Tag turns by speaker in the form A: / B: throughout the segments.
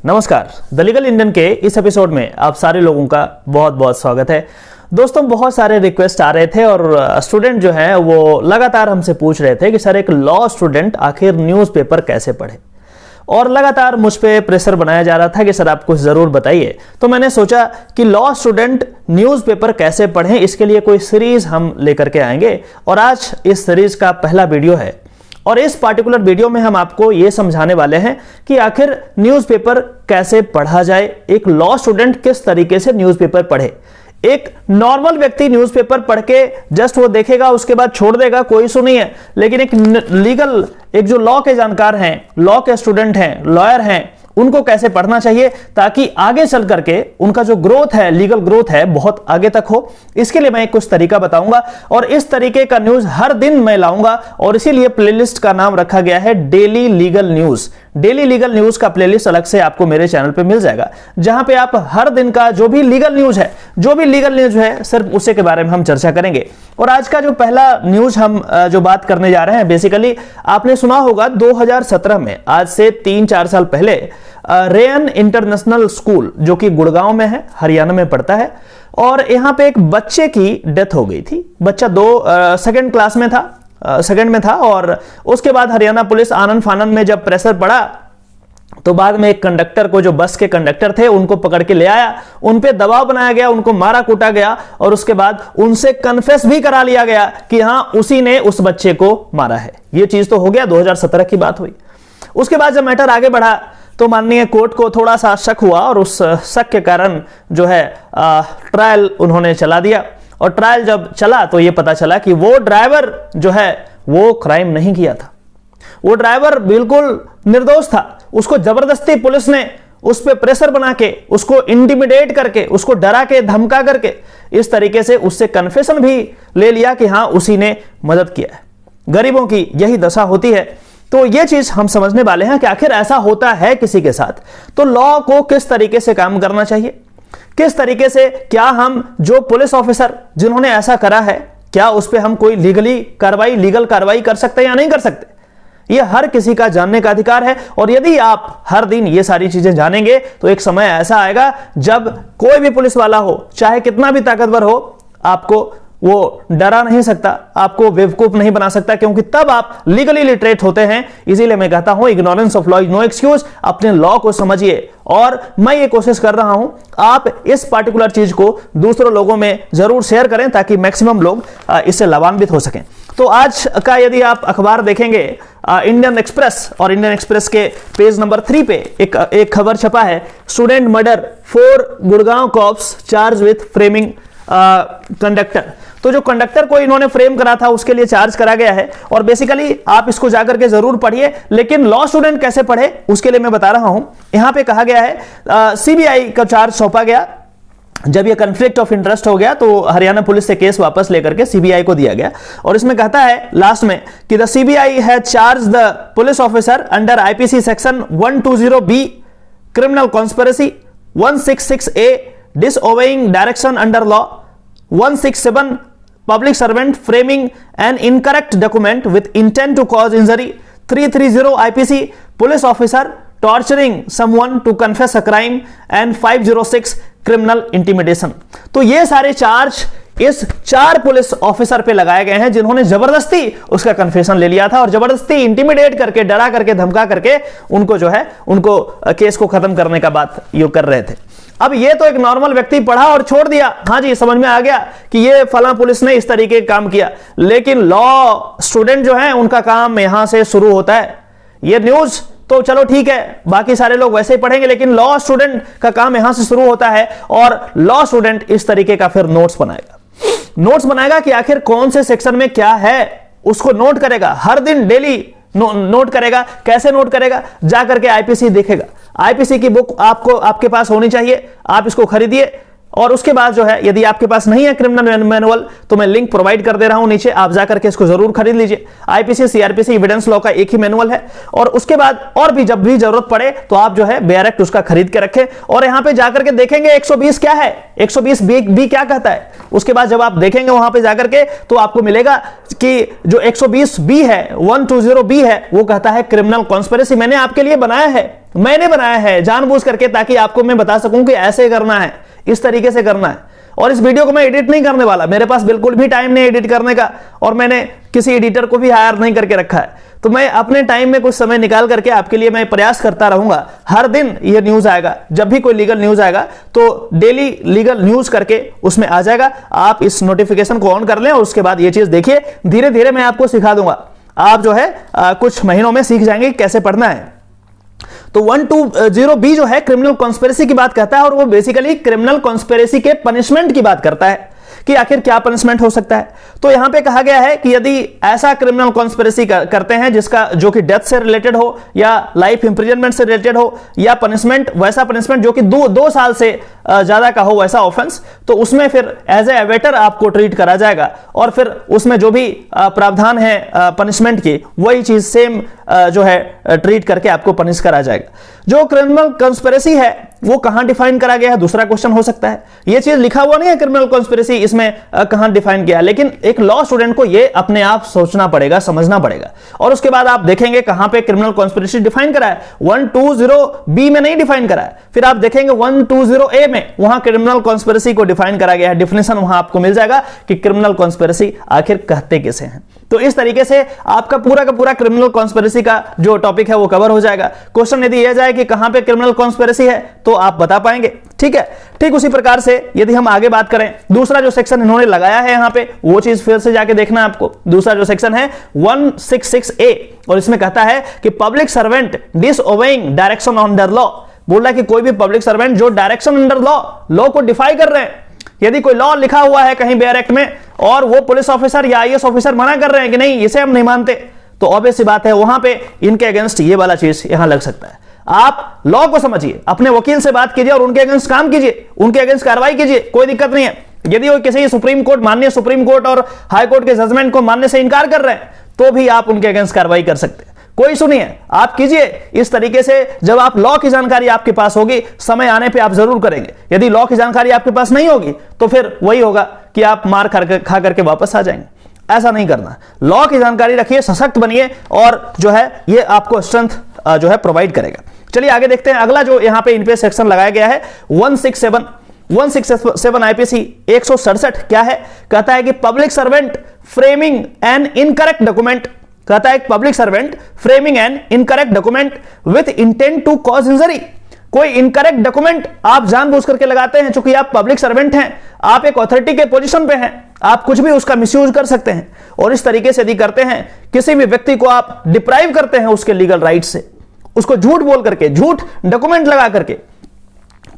A: नमस्कार, the legal Indian के इस एपिसोड में आप सारे लोगों का बहुत बहुत स्वागत है। दोस्तों, बहुत सारे रिक्वेस्ट आ रहे थे और स्टूडेंट जो हैं वो लगातार हमसे पूछ रहे थे कि सर एक लॉ स्टूडेंट आखिर न्यूज़पेपर कैसे पढ़े, और लगातार मुझ पे प्रेशर बनाया जा रहा था कि सर आप कुछ ज़रूर बताइए। तो मैंने सोचा कि लॉ स्टूडेंट न्यूज़पेपर कैसे पढ़ें, इसके लिए कोई सीरीज़ हम लेकर के आएंगे और आज इस सीरीज़ का पहला वीडियो है। और इस पार्टिकुलर वीडियो में हम आपको यह समझाने वाले हैं कि आखिर न्यूज़पेपर कैसे पढ़ा जाए, एक लॉ स्टूडेंट किस तरीके से न्यूज़पेपर पढ़े। एक नॉर्मल व्यक्ति न्यूज़पेपर पढ़ के जस्ट वो देखेगा, उसके बाद छोड़ देगा, कोई इशू नहीं है। लेकिन एक जो लॉ के जानकार हैं, लॉ के स्टूडेंट हैं, लॉयर हैं, उनको कैसे पढ़ना चाहिए ताकि आगे चल करके उनका जो ग्रोथ है, लीगल ग्रोथ है, बहुत आगे तक हो। इसके लिए मैं कुछ तरीका बताऊंगा और इस तरीके का न्यूज़ हर दिन मैं लाऊंगा और इसीलिए प्लेलिस्ट का नाम रखा गया है daily legal news. Daily legal news का प्लेलिस्ट अलग से आपको मेरे चैनल पे मिल जाएगा, जहां पे आप हर दिन का जो भी लीगल न्यूज़ है सिर्फ उसे के बारे में हम चर्चा करेंगे। और आज का जो पहला न्यूज़ हम जो बात करने जा रहे हैं, बेसिकली आपने सुना होगा 2017 में, आज से 3-4 साल पहले, रेयन इंटरनेशनल स्कूल जो कि गुड़गांव में है, हरियाणा में पड़ता है, और यहां पे एक बच्चे की डेथ हो गई थी। बच्चा सेकंड क्लास में था, सेकंड में था, और उसके बाद हरियाणा पुलिस आनन फानन में जब प्रेशर पड़ा तो बाद में एक कंडक्टर को, जो बस के कंडक्टर थे, उनको पकड़ के ले आया, उन पे दबाव बनाया गया, उनको मारा कूटा गया और उसके बाद उनसे कन्फेस भी करा लिया गया कि हां उसी ने उस बच्चे को मारा है। यह चीज तो हो गया, 2017 की बात हुई। उसके बाद जब मैटर आगे बढ़ा तो माननीय कोर्ट को थोड़ा सा शक हुआ और उस शक के कारण जो है ट्रायल उन्होंने चला दिया। और ट्रायल जब चला तो यह पता चला कि वो ड्राइवर जो है वो क्राइम नहीं किया था, वो ड्राइवर बिल्कुल निर्दोष था। उसको जबरदस्ती पुलिस ने उस पर प्रेशर बना के, उसको इंटिमिडेट करके, उसको डरा के, धमका करके, इस तरीके से उससे कन्फेशन भी ले लिया कि हां उसी ने मदद किया है। गरीबों की यही दशा होती है। तो यह चीज हम समझने वाले हैं कि आखिर ऐसा होता है किसी के साथ, तो लॉ को किस तरीके से काम करना चाहिए, किस तरीके से, क्या हम जो पुलिस ऑफिसर जिन्होंने ऐसा करा है, क्या उस पर हम कोई लीगल कार्रवाई कर सकते हैं या नहीं कर सकते, यह हर किसी का जानने का अधिकार है। और यदि आप हर दिन ये सारी चीजें जानेंगे तो एक समय ऐसा आएगा जब कोई भी पुलिस वाला हो, चाहे कितना भी ताकतवर हो, आपको वो डरा नहीं सकता, आपको बेवकूफ नहीं बना सकता, क्योंकि तब आप लीगली लिटरेट होते हैं। इसीलिए मैं कहता हूं ignorance of law is no excuse. अपने लॉ को समझिए और मैं ये कोशिश कर रहा हूं आप इस पार्टिकुलर चीज को दूसरों लोगों में जरूर शेयर करें ताकि मैक्सिमम लोग इससे लाभान्वित हो सकें। तो आज का यदि आप अखबार देखेंगे, इंडियन एक्सप्रेस, और इंडियन एक्सप्रेस के पेज नंबर 3 पे एक खबर छपा है, student murder 4 Gurgaon cops charge with framing conductor. तो जो कंडक्टर को इन्होंने फ्रेम करा था उसके लिए चार्ज करा गया है। और बेसिकली आप इसको जाकर के जरूर पढ़िए, लेकिन लॉ स्टूडेंट कैसे पढ़े उसके लिए मैं बता रहा हूं। यहां पे कहा गया है सीबीआई का चार्ज सौंपा गया। जब यह कन्फ्लिक्ट ऑफ इंटरेस्ट हो गया तो हरियाणा पुलिस से केस वापस लेकर के सीबीआई को दिया गया। और इसमें कहता है लास्ट में कि the CBI has charge the police officer under IPC section 120B criminal conspiracy, 166A disobeying direction under law, 167 public servant framing an incorrect document with intent to cause injury, 330 IPC police officer torturing someone to confess a crime, and 506 criminal intimidation। तो ये सारे charge इस 4 police officer पे लगाए गए हैं जिन्होंने जबरदस्ती उसका कन्फेशन ले लिया था और जबरदस्ती इंटिमिडेट करके, डरा करके, धमका करके उनको जो है, उनको केस को खत्म करने का बात ये कर रहे थे। अब ये तो एक नॉर्मल व्यक्ति पढ़ा और छोड़ दिया, हाँ जी समझ में आ गया कि ये फला पुलिस ने इस तरीके का काम किया, लेकिन लॉ स्टूडेंट जो है उनका काम यहां से शुरू होता है। ये न्यूज तो चलो ठीक है, बाकी सारे लोग वैसे ही पढ़ेंगे, लेकिन लॉ स्टूडेंट का काम यहां से शुरू होता है। और लॉ स्टूडेंट इस तरीके का फिर नोट्स बनाएगा कि आखिर कौन से सेक्शन में क्या है, उसको नोट करेगा, हर दिन डेली नोट करेगा। कैसे नोट करेगा? जा करके आईपीसी देखेगा। आईपीसी की बुक आपके पास होनी चाहिए, आप इसको खरीदिए। और उसके बाद जो है, यदि आपके पास नहीं है क्रिमिनल मैनुअल तो मैं लिंक प्रोवाइड कर दे रहा हूं नीचे, आप जाकर के इसको जरूर खरीद लीजिए। आईपीसी सीआरपीसी एविडेंस लॉ का एक ही मैनुअल है। और उसके बाद और भी जब भी जरूरत पड़े तो आप जो है बेयर एक्ट उसका खरीद के रखें और यहां पे जाकर के देखेंगे 120 क्या है, 120 बी क्या कहता है। उसके बाद जब आप देखेंगे वहां पे जाकर के तो आपको मिलेगा कि जो 120 बी है, 120 बी है, वो कहता है क्रिमिनल कॉन्स्पिरेसी। मैंने आपके लिए बनाया है मैंने बनाया है जानबूझ करके, ताकि आपको मैं बता सकूं कि ऐसे करना है, इस तरीके से करना है। और इस वीडियो को मैं एडिट नहीं करने वाला, मेरे पास बिल्कुल भी टाइम नहीं एडिट करने का, और मैंने किसी एडिटर को भी हायर नहीं करके रखा है। तो मैं अपने टाइम में कुछ समय निकाल करके आपके लिए मैं प्रयास करता रहूंगा। हर दिन ये न्यूज आएगा, जब भी कोई लीगल न्यूज आएगा तो डेली लीगल न्यूज करके उसमें आ जाएगा। आप इस नोटिफिकेशन को ऑन कर लें और उसके बाद ये चीज देखिए, धीरे धीरे मैं आपको सिखा दूंगा। आप जो है कुछ महीनों में सीख जाएंगे कैसे पढ़ना है। तो 120B जो है क्रिमिनल कॉन्स्पिरेसी की बात करता है, और वो बेसिकली क्रिमिनल कॉन्स्पिरेसी के पनिशमेंट की बात करता है कि आखिर क्या पनिशमेंट हो सकता है। तो यहां पे कहा गया है कि यदि ऐसा क्रिमिनल कॉन्स्पिरेसी करते हैं जिसका जो कि डेथ से रिलेटेड हो, या लाइफ इंप्रिजनमेंट से रिलेटेड हो, या पनिशमेंट वैसा पनिशमेंट जो कि 2 साल से ज्यादा का हो, वैसा ऑफेंस, तो उसमें फिर एज ए अवेटर आपको ट्रीट करा जाएगा। और फिर उसमें जो भी प्रावधान है पनिशमेंट की, वही चीज सेम जो है ट्रीट करके आपको पनिश करा जाएगा। जो क्रिमिनल कॉन्स्पिरेसी है वो कहां डिफाइन करा गया है, दूसरा क्वेश्चन हो सकता है। ये चीज लिखा हुआ नहीं है क्रिमिनल कॉन्स्पिरेसी इसमें कहां डिफाइन किया, लेकिन एक लॉ स्टूडेंट को ये अपने आप सोचना पड़ेगा, समझना पड़ेगा, और उसके बाद आप देखेंगे कहां पे क्रिमिनल कॉन्स्पिरेसी डिफाइन करा है। 120B में नहीं डिफाइन करा है, फिर आप देखेंगे 120A में, वहां क्रिमिनल कॉन्स्पिरेसी को डिफाइन करा गया है। डिफिनेशन वहां आपको मिल जाएगा कि क्रिमिनल कॉन्स्पिरेसी आखिर कहते किसे हैं। तो इस तरीके से आपका पूरा का पूरा क्रिमिनल कॉन्स्पिरेसी का जो टॉपिक है वो कवर हो जाएगा। क्वेश्चन यदि यह जाए कि कहां पे क्रिमिनल कॉन्स्पिरेसी है तो आप बता पाएंगे, ठीक है। ठीक उसी प्रकार से यदि हम आगे बात करें, दूसरा जो सेक्शन इन्होंने लगाया है यहां पे, वो चीज फिर से जाके देखना है आपको। दूसरा जो सेक्शन है 166A, और इसमें कहता है कि public servant disobeying direction under law. बोल रहा है कि कोई भी पब्लिक सर्वेंट जो डायरेक्शन अंडर लॉ को डिफाई कर रहे हैं, यदि कोई लॉ लिखा हुआ है कहीं बेयर एक्ट में और वो पुलिस ऑफिसर या IAS ऑफिसर मना कर रहे हैं कि नहीं इसे हम नहीं मानते, तो ऑब्वियस सी बात है वहां पे इनके अगेंस्ट ये वाला चीज यहां लग सकता है। आप लॉ को समझिए, अपने वकील से बात कीजिए और उनके अगेंस्ट काम कीजिए, उनके अगेंस्ट कार्रवाई कीजिए, कोई दिक्कत नहीं है। यदि वो किसी सुप्रीम कोर्ट, माननीय सुप्रीम कोर्ट और हाई कोर्ट के जजमेंट को मानने से इनकार कर रहे हैं, तो भी आप उनके अगेंस्ट कार्रवाई कर सकते हैं, कोई सुनिए, आप कीजिए। इस तरीके से जब आप लॉ की जानकारी आपके पास होगी, समय आने पे आप जरूर करेंगे। यदि लॉ की जानकारी आपके पास नहीं होगी तो फिर वही होगा कि आप मार खा करके वापस आ जाएंगे। ऐसा नहीं करना, लॉ की जानकारी रखिए, सशक्त बनिए, और जो है ये आपको स्ट्रेंथ जो है प्रोवाइड करेगा। चलिए आगे देखते हैं। अगला जो यहां पे इन पे सेक्शन लगाया गया है 167 IPC 167 क्या है, कहता है कि public servant framing an incorrect document, कहता है public servant framing an incorrect document with intent to cause injury. कोई इनकरेक्ट डॉक्यूमेंट आप जानबूझ करके लगाते हैं, चूंकि आप पब्लिक सर्वेंट हैं, आप एक अथॉरिटी के पोजीशन पे हैं, आप कुछ भी उसका मिसयूज कर सकते हैं। और इस तरीके से यदि करते हैं, किसी भी व्यक्ति को आप डिप्राइव करते हैं उसके लीगल राइट से, उसको झूठ बोल करके, झूठ डॉक्यूमेंट लगा करके,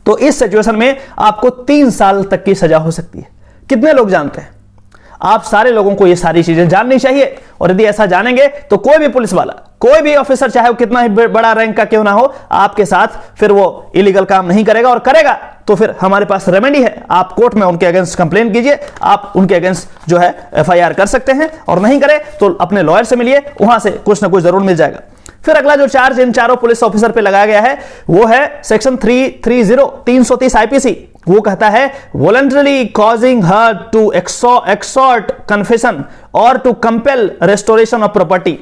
A: तो इस सिचुएशन में आपको 3 साल तक की सजा हो सकती है। कितने लोग जानते हैं? आप सारे लोगों को ये सारी चीजें जाननी चाहिए, और यदि ऐसा जानेंगे तो कोई भी पुलिस वाला, कोई भी ऑफिसर, चाहे वो कितना ही बड़ा रैंक का क्यों ना हो, आपके साथ फिर वो इलीगल काम नहीं करेगा, और करेगा तो फिर हमारे पास रेमेडी है। आप कोर्ट में उनके अगेंस्ट कंप्लेन कीजिए, आप उनके अगेंस्ट जो है FIR कर सकते हैं, और नहीं करे तो अपने लॉयर से मिलिए, वहां से कुछ ना कुछ जरूर मिल जाएगा। फिर अगला जो चार्ज इन चारों पुलिस ऑफिसर पे लगाया गया है वो है सेक्शन 330 IPC। वो कहता है voluntarily causing hurt to extort confession और to compel restoration of property.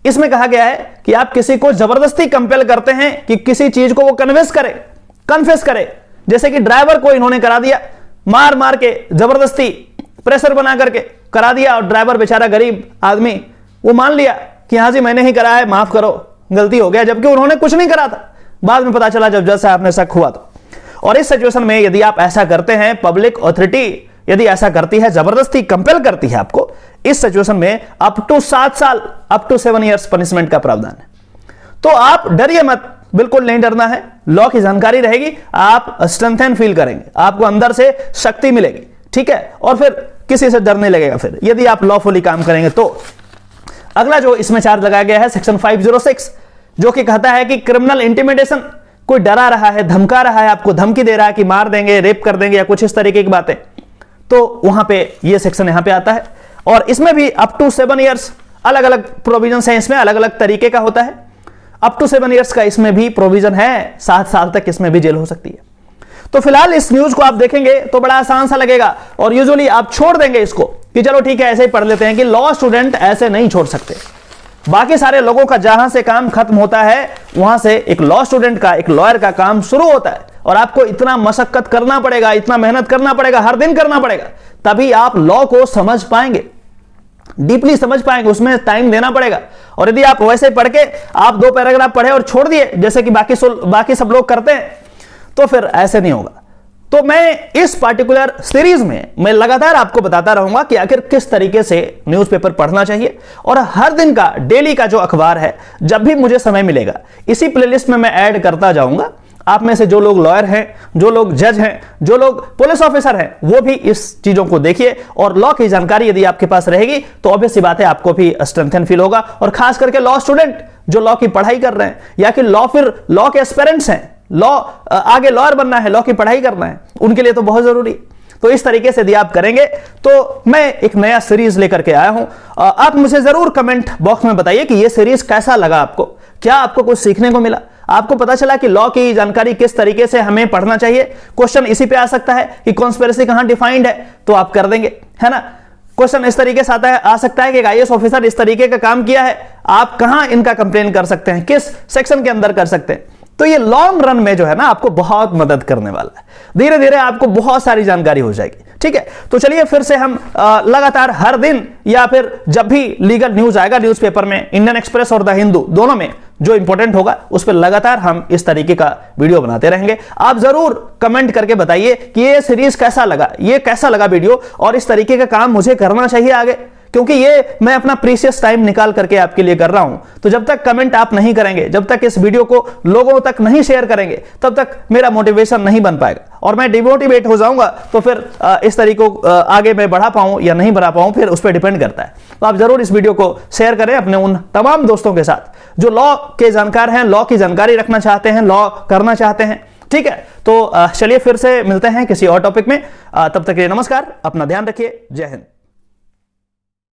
A: इसमें कहा गया है कि आप किसी को जबरदस्ती कंपेल करते हैं कि किसी चीज को वो कन्फेस करे। जैसे कि ड्राइवर को इन्होंने करा दिया, मार के जबरदस्ती प्रेशर बना करके करा दिया, और ड्राइवर बेचारा गरीब आदमी वो मान लिया कि हाँ जी मैंने ही करा है, माफ करो, गलती हो गया, जबकि उन्होंने कुछ नहीं करा था। बाद में पता चला जब जज साहब ने शक हुआ तो। और इस सिचुएशन में यदि आप ऐसा करते हैं, पब्लिक अथॉरिटी यदि ऐसा करती है, जबरदस्ती कंपेल करती है आपको, इस सिचुएशन में अप टू 7 साल, अप टू 7 इयर्स पनिशमेंट का प्रावधान है। तो आप डरिए मत, बिल्कुल नहीं डरना है। लॉ की जानकारी रहेगी, आप स्ट्रेंथन फील करेंगे, आपको अंदर से शक्ति मिलेगी, ठीक है, और फिर किसी से डरने लगेगा फिर, यदि आप लॉफुली काम करेंगे तो। अगला जो इसमें चार्ज लगाया गया है सेक्शन 506, जो कि कहता है कि क्रिमिनल इंटिमिडेशन, कोई डरा रहा है, धमका रहा है, आपको धमकी दे रहा है कि मार देंगे, रेप कर देंगे या कुछ इस तरीके की बातें, तो वहां पे ये सेक्शन यहां पे आता है। और इसमें भी अप टू 7 इयर्स, अलग अलग प्रोविजन है इसमें, अलग अलग तरीके का होता है। अप टू 7 इयर्स का इसमें भी प्रोविजन है, 7 साल तक इसमें भी जेल हो सकती है। तो फिलहाल इस न्यूज को आप देखेंगे तो बड़ा आसान सा लगेगा, और यूजुअली आप छोड़ देंगे इसको कि चलो ठीक है ऐसे ही पढ़ लेते हैं, कि लॉ स्टूडेंट ऐसे नहीं छोड़ सकते। बाकी सारे लोगों का जहां से काम खत्म होता है वहां से एक लॉ स्टूडेंट का, एक लॉयर का काम शुरू होता है। और आपको इतना मशक्कत करना पड़ेगा, इतना मेहनत करना पड़ेगा, हर दिन करना पड़ेगा, तभी आप लॉ को समझ पाएंगे, डीपली समझ पाएंगे, उसमें टाइम देना पड़ेगा। और यदि आप वैसे पढ़ के आप 2 पैराग्राफ पढ़े और छोड़ दिए जैसे कि बाकी सब लोग करते हैं, तो फिर ऐसे नहीं होगा। तो मैं इस पार्टिकुलर सीरीज में मैं लगातार आपको बताता रहूंगा कि आखिर किस तरीके से न्यूज़पेपर पढ़ना चाहिए। और हर दिन का, डेली का जो अखबार है, जब भी मुझे समय मिलेगा इसी प्लेलिस्ट में मैं ऐड करता जाऊंगा। आप में से जो लोग लॉयर हैं, जो लोग जज हैं, जो लोग पुलिस ऑफिसर हैं, वो भी इस चीजों को देखिए। और लॉ की जानकारी यदि आपके पास रहेगी तो ऑब्वियस सी बात है आपको भी स्ट्रेंथन फील होगा। और खास करके लॉ स्टूडेंट जो लॉ की पढ़ाई कर रहे हैं, या कि लॉ के एस्पिरेंट्स हैं, आगे लॉयर बनना है, लॉ की पढ़ाई करना है, उनके लिए तो बहुत जरूरी। तो इस तरीके से यदि आप करेंगे तो मैं एक नया सीरीज लेकर के आया हूं। आप मुझे जरूर कमेंट बॉक्स में बताइए कि यह सीरीज कैसा लगा आपको, क्या आपको कुछ सीखने को मिला, आपको पता चला कि लॉ की जानकारी किस तरीके से हमें पढ़ना चाहिए। क्वेश्चन इसी पे आ सकता है कि कॉन्स्पिरेसी कहां डिफाइंड है, तो आप कर देंगे, है ना। क्वेश्चन इस तरीके से आ सकता है कि आईएएस ऑफिसर इस तरीके का काम किया है, आप कहां इनका कंप्लेन कर सकते हैं, किस सेक्शन के अंदर कर सकते हैं। तो ये लॉन्ग रन में जो है ना आपको बहुत मदद करने वाला है। धीरे धीरे आपको बहुत सारी जानकारी हो जाएगी, ठीक है। तो चलिए फिर से हम लगातार हर दिन या फिर जब भी लीगल न्यूज आएगा न्यूज़पेपर में, इंडियन एक्सप्रेस और द हिंदू दोनों में जो इंपॉर्टेंट होगा उस पर लगातार हम इस तरीके का वीडियो बनाते रहेंगे। आप जरूर कमेंट करके बताइए कि ये सीरीज कैसा लगा, ये कैसा लगा वीडियो, और इस तरीके का काम मुझे करना चाहिए आगे, क्योंकि ये मैं अपना प्रीशियस टाइम निकाल करके आपके लिए कर रहा हूं। तो जब तक कमेंट आप नहीं करेंगे, जब तक इस वीडियो को लोगों तक नहीं शेयर करेंगे, तब तक मेरा मोटिवेशन नहीं बन पाएगा और मैं डिमोटिवेट हो जाऊंगा। तो फिर इस तरीके को आगे मैं बढ़ा पाऊं या नहीं बढ़ा पाऊं, फिर उस पर डिपेंड करता है। तो आप जरूर इस वीडियो को शेयर करें अपने उन तमाम दोस्तों के साथ जो लॉ के जानकार हैं, लॉ की जानकारी रखना चाहते हैं, लॉ करना चाहते हैं, ठीक है। तो चलिए फिर से मिलते हैं किसी और टॉपिक में। तब तक के लिए नमस्कार, अपना ध्यान रखिए, जय हिंद।